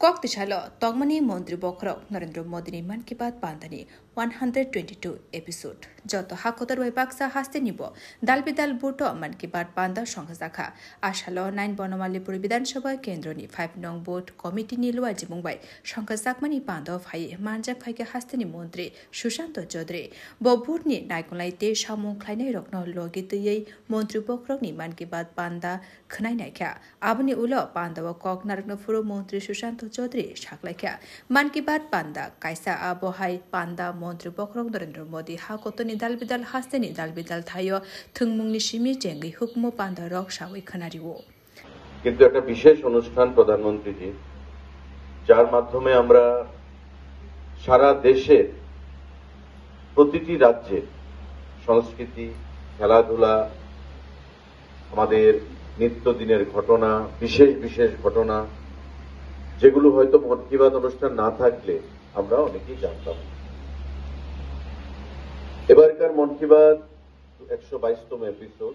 Koktishala, Tongmani Mondri Bokrok, Narendra Modini Man Ki Baat Pandani, 122 episode. Joto Hakotar Webaksa Hastenibo, Dalbidal Buto, Man Ki Baat Panda Shongazaka, Ashalo 9 Bonomali Bidan Shaba Kendroni, 5 Nong Boat, Committee Nilwa Jimungbai, Shonkazakmani Panda of Hai, Manja Pike Hasteni Mondri, Shushanto Jodri, Bobutni, Naikolaite, Shamu Kleine Rokno Logiti, Mondri Bokrokni, Man Ki Baat Panda, Kanainaka, Abuni Ulo, Panda, Kok Narnofuru, Mondri Shushanto Chaudhary Shaklakya Man Ki Baat Panda Kaisa Abohai Panda Montri Bokrok Narendra Modi Hakotoni Dalbidal Hasteni Dalbidal Thayo Thungmungni Shimi Jengi Hukmo Panda Rok Shawi Khanariwo কিন্তু একটা বিশেষ অনুষ্ঠান প্রধানমন্ত্রীজি যার মাধ্যমে আমরা সারা দেশের প্রতিটি রাজ্যে সংস্কৃতি খেলাধুলা আমাদের নিত্যদিনের ঘটনা বিশেষ ঘটনা যেগুলো হয়তো মন কি বাত অনুষ্ঠান না থাকলে আমরা অনেকেই জানতাম এবারকার মন কি বাত 122তম এপিসোড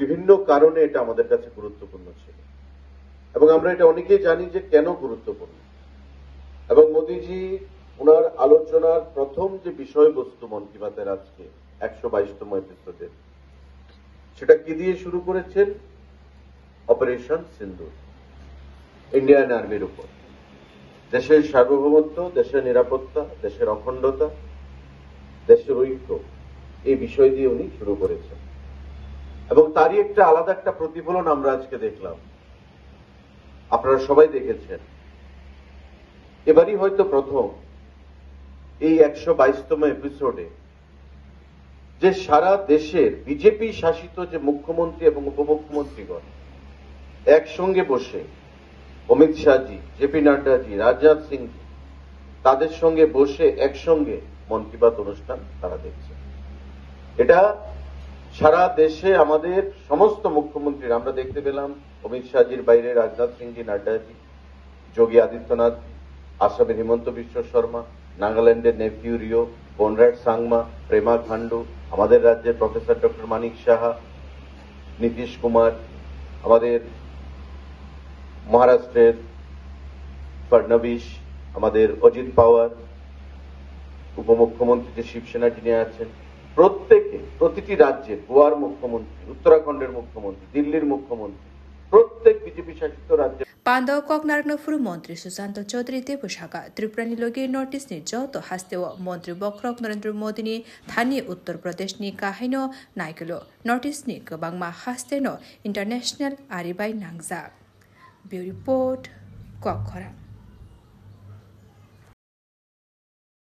বিভিন্ন কারণে এটা আমাদের কাছে গুরুত্বপূর্ণ ছিল এবং আমরা এটা অনেকেই জানি যে কেন গুরুত্বপূর্ণ এবং মোদিজি ওনার আলোচনার প্রথম যে বিষয়বস্তু মন কি বাতের আজকে 122তম এপিসোডে সেটা কি দিয়ে শুরু করেছেন অপারেশন সিন্দুর ইন্ডিয়ান আর্মির উপর দেশের সার্বভৌমত্ব দেশের নিরাপত্তা দেশের অখণ্ডতা দেশের ঐক্য এই বিষয় দিয়ে উনি শুরু করেছেন এবং তারই একটা আলাদা একটা প্রতিফলন আমরা আজকে দেখলাম আপনারা সবাই দেখেছেন এবারই হয়তো প্রথম এই 122তম এপিসোডে যে সারা দেশের বিজেপি শাসিত যে মুখ্যমন্ত্রী এবং উপমুখ্যমন্ত্রীগণ একসঙ্গে বসে অমিত শাহজি জেপি নাড্ডাজি রাজনাথ সিং তাদের সঙ্গে বসে একসঙ্গে মন কি বাত অনুষ্ঠান তারা দেখছে এটা সারা দেশে আমাদের সমস্ত মুখ্যমন্ত্রীরা আমরা দেখতে পেলাম অমিত শাহজির বাইরে রাজনাথ সিংজি নাড্ডাজি যোগী আদিত্যনাথ আসামের হিমন্ত বিশ্ব শর্মা নাগাল্যান্ডের নেফিউ রিও কনরাড সাংমা প্রেমা খান্ডু আমাদের রাজ্যের প্রফেসর ডক্টর মানিক সাহা নীতিশ কুমার আমাদের মহারাষ্ট্রের ফডনবিস আমাদের অজিত পাওয়ার উপমুখ্যমন্ত্রী যে শিবসেনা যিনি আছেন প্রতিটি রাজ্যের গোয়ার মুখ্যমন্ত্রী উত্তরাখণ্ডের মুখ্যমন্ত্রী দিল্লির মুখ্যমন্ত্রী প্রত্যেক বিজেপি শাসিত রাজ্যে Panda Kok Narnofuru Montri Susanto Chaudhary Debushaka Triprani Logi Notice Ni Joto Hastewa Montri Bokrok Narendra Modi Ni Thani Uttar Pradesh Ni Kahino Naikolo Notice Ni Kabangma Hasteno International Aribai Nangza Bureau Report Kokhara